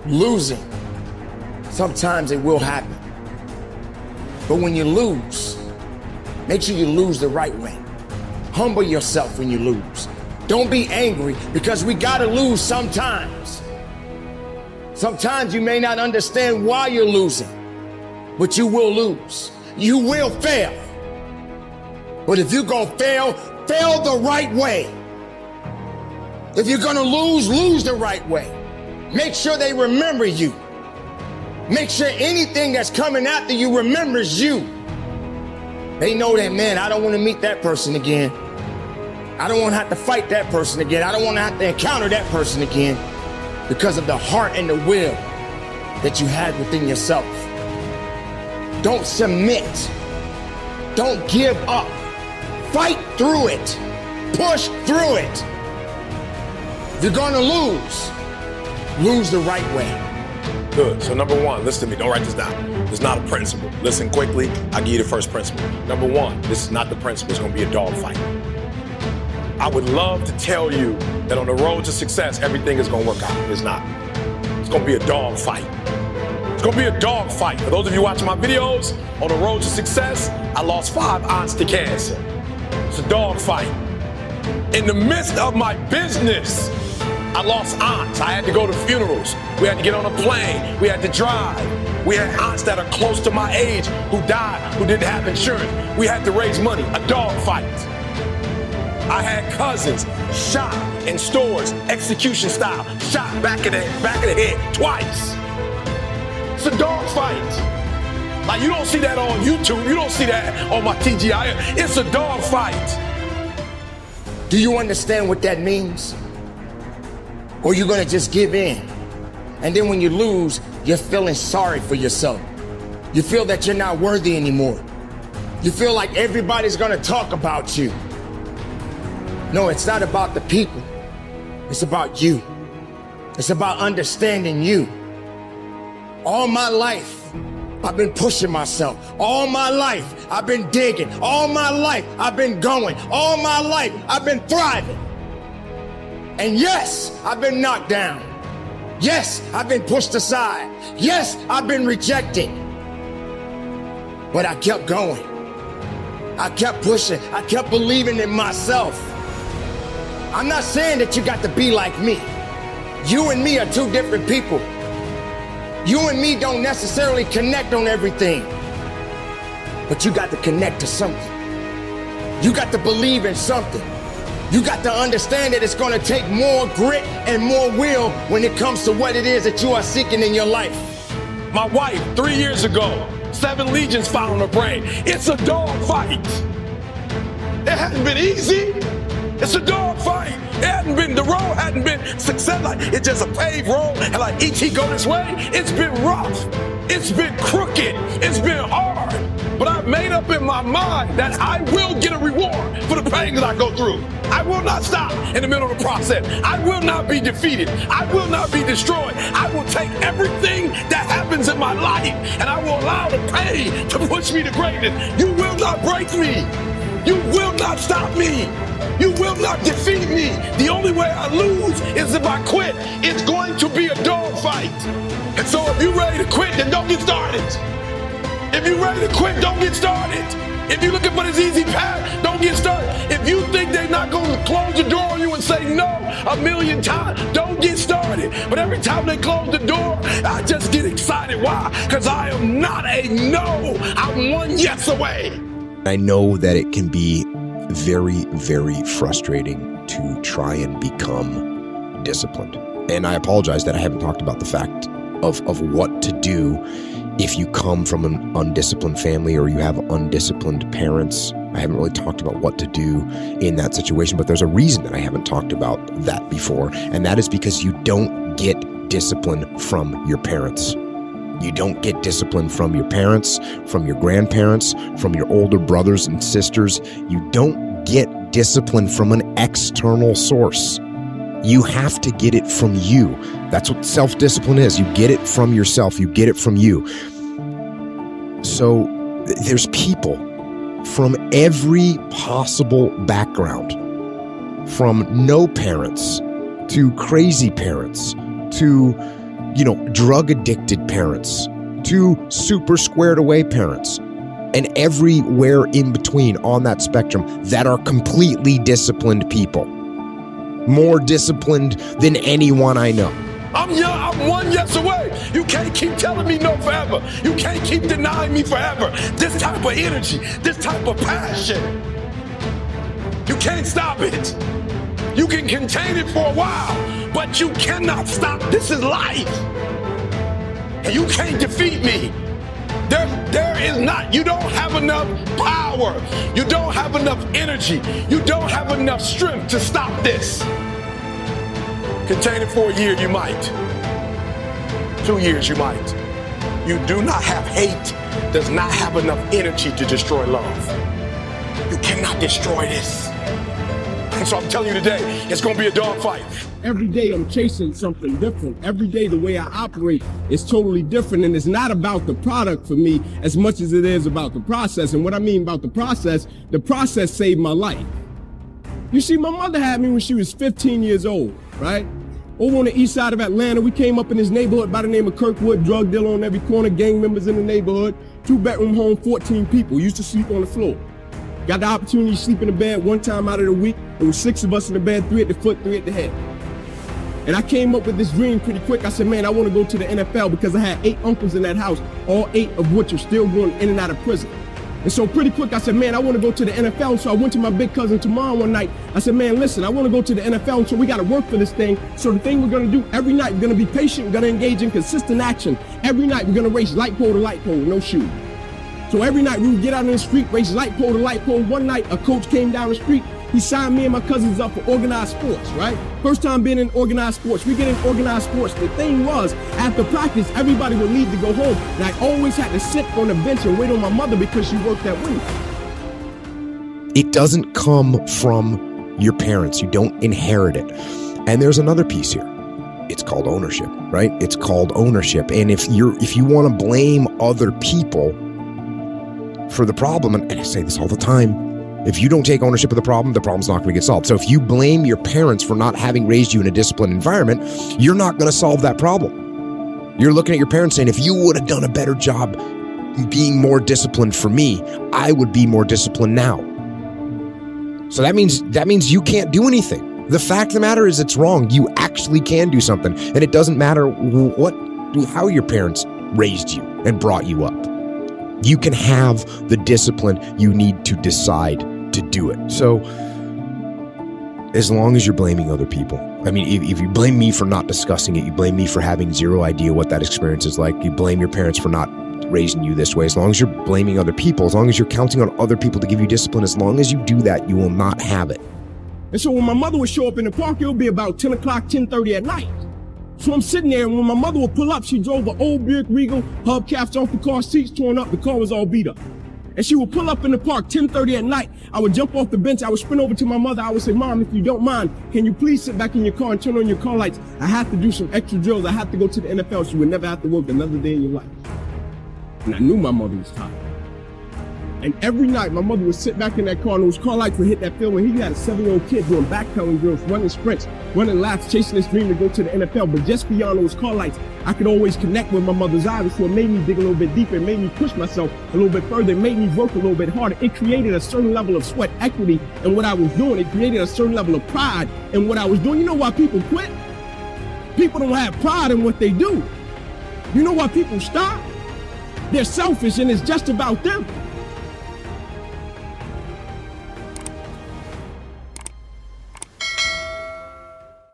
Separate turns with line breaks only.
losing, sometimes it will happen. But when you lose, make sure you lose the right way. Humble yourself when you lose. Don't be angry, because we gotta lose sometimes. Sometimes you may not understand why you're losing, but you will lose. You will fail. But if you're gonna fail, fail the right way. If you're gonna lose, lose the right way. Make sure they remember you. Make sure anything that's coming after you remembers you. They know that, man, I don't want to meet that person again. I don't want to have to fight that person again. I don't want to have to encounter that person again, because of the heart and the will that you had within yourself. Don't submit. Don't give up. Fight through it. Push through it. If you're going to lose the right way.
Good. So number one, listen to me. Don't write this down. It's not a principle. Listen quickly. I'll give you the first principle. Number one, this is not the principle. It's going to be a dogfight. I would love to tell you that on the road to success, everything is going to work out. It's not. It's going to be a dogfight. It's going to be a dogfight. For those of you watching my videos, on the road to success, I lost 5 aunts to cancer. It's a dogfight. In the midst of my business, I lost aunts. I had to go to funerals. We had to get on a plane. We had to drive. We had aunts that are close to my age who died, who didn't have insurance. We had to raise money. A dogfight. I had cousins shot in stores, execution style, shot back of the head twice. It's a dogfight. Like, you don't see that on YouTube. You don't see that on my TGI. It's a dogfight.
Do you understand what that means? Or you're gonna just give in? And then when you lose, you're feeling sorry for yourself. You feel that you're not worthy anymore. You feel like everybody's gonna talk about you. No, it's not about the people. It's about you. It's about understanding you. All my life, I've been pushing myself. All my life, I've been digging. All my life, I've been going. All my life, I've been thriving. And yes, I've been knocked down. Yes, I've been pushed aside. Yes, I've been rejected. But I kept going. I kept pushing. I kept believing in myself. I'm not saying that you got to be like me. You and me are two different people. You and me don't necessarily connect on everything. But you got to connect to something. You got to believe in something. You got to understand that it's going to take more grit and more will when it comes to what it is that you are seeking in your life.
My wife, 3 years ago, 7 legions found on her brain. It's a dogfight. It hasn't been easy. It's a dogfight. The road hadn't been success. Like, it's just a paved road, and like E.T. go this way. It's been rough. It's been crooked. It's been hard. But I've made up in my mind that I will get a reward for the pain that I go through. I will not stop in the middle of the process. I will not be defeated. I will not be destroyed. I will take everything that happens in my life, and I will allow the pain to push me to greatness. You will not break me. You will not stop me. You will not defeat me. The only way I lose is if I quit. It's going to be a dogfight. And so if you're ready to quit, then don't get started. If you're ready to quit, don't get started. If you're looking for this easy path, don't get started. If you think they're not going to close the door on you and say no 1,000,000 times, don't get started. But every time they close the door, I just get excited. Why? Because I am not a no. I'm one yes away.
I know that it can be very, very frustrating to try and become disciplined. And I apologize that I haven't talked about the fact of what to do if you come from an undisciplined family or you have undisciplined parents. I haven't really talked about what to do in that situation, but there's a reason that I haven't talked about that before, and that is because you don't get discipline from your parents. You don't get discipline from your parents, from your grandparents, from your older brothers and sisters. You don't get discipline from an external source. You have to get it from you. That's what self-discipline is. You get it from yourself. You get it from you. So there's people from every possible background, from no parents to crazy parents to drug addicted parents to super squared away parents and everywhere in between on that spectrum that are completely disciplined people. More disciplined than anyone I know.
I'm young, I'm 1 yes away. You can't keep telling me no forever. You can't keep denying me forever. This type of energy, this type of passion. You can't stop it. You can contain it for a while, but you cannot stop. This is life. And you can't defeat me. You don't have enough power. You don't have enough energy. You don't have enough strength to stop this. Contain it for a year, you might. 2 years, you might. You do not have hate, does not have enough energy to destroy love. You cannot destroy this. And so I'm telling you today, it's gonna be a dogfight.
Every day I'm chasing something different. Every day the way I operate is totally different, and it's not about the product for me as much as it is about the process. And what I mean about the process saved my life. You see, my mother had me when she was 15 years old, right? Over on the east side of Atlanta, we came up in this neighborhood by the name of Kirkwood, drug dealer on every corner, gang members in the neighborhood, 2-bedroom home, 14 people, used to sleep on the floor. Got the opportunity to sleep in the bed one time out of the week. There was 6 of us in the bed, 3 at the foot, 3 at the head. And I came up with this dream pretty quick. I said, man, I want to go to the NFL because I had 8 uncles in that house, all 8 of which are still going in and out of prison. And so pretty quick, I said, man, I want to go to the NFL. So I went to my big cousin tomorrow one night. I said, man, listen, I want to go to the NFL. So we got to work for this thing. So the thing we're going to do every night, we're going to be patient, we're going to engage in consistent action. Every night, we're going to race light pole to light pole, no shoes. So every night we would get out in the street, race light pole to light pole. One night, a coach came down the street. He signed me and my cousins up for organized sports, right? First time being in organized sports. We get in organized sports. The thing was, after practice, everybody would leave to go home. And I always had to sit on the bench and wait on my mother because she worked that week.
It doesn't come from your parents. You don't inherit it. And there's another piece here. It's called ownership, right? It's called ownership. And if you want to blame other people for the problem, and I say this all the time, if you don't take ownership of the problem's not going to get solved. So if you blame your parents for not having raised you in a disciplined environment, you're not going to solve that problem. You're looking at your parents saying, if you would have done a better job being more disciplined for me, I would be more disciplined now. So that means you can't do anything. The fact of the matter is it's wrong. You actually can do something. And it doesn't matter how your parents raised you and brought you up. You can have the discipline you need to decide to do it. So as long as you're blaming other people, I mean, if you blame me for not discussing it, you blame me for having zero idea what that experience is like, you blame your parents for not raising you this way, as long as you're blaming other people, as long as you're counting on other people to give you discipline, as long as you do that, you will not have it.
And so when my mother would show up in the park, it would be about 10 o'clock, 10:30 at night. So I'm sitting there, and when my mother would pull up, she drove an old Buick Regal, hubcaps off the car, seats torn up, the car was all beat up. And she would pull up in the park 10:30 at night. I would jump off the bench, I would sprint over to my mother, I would say, Mom, if you don't mind, can you please sit back in your car and turn on your car lights? I have to do some extra drills, I have to go to the NFL, so you would never have to work another day in your life. And I knew my mother was tired. And every night, my mother would sit back in that car, and those car lights would hit that field when he had a 7-year-old kid doing backpedaling drills, running sprints, running laps, chasing his dream to go to the NFL. But just beyond those car lights, I could always connect with my mother's eyes, so it made me dig a little bit deeper. It made me push myself a little bit further. It made me work a little bit harder. It created a certain level of sweat equity in what I was doing. It created a certain level of pride in what I was doing. You know why people quit? People don't have pride in what they do. You know why people stop? They're selfish, and it's just about them.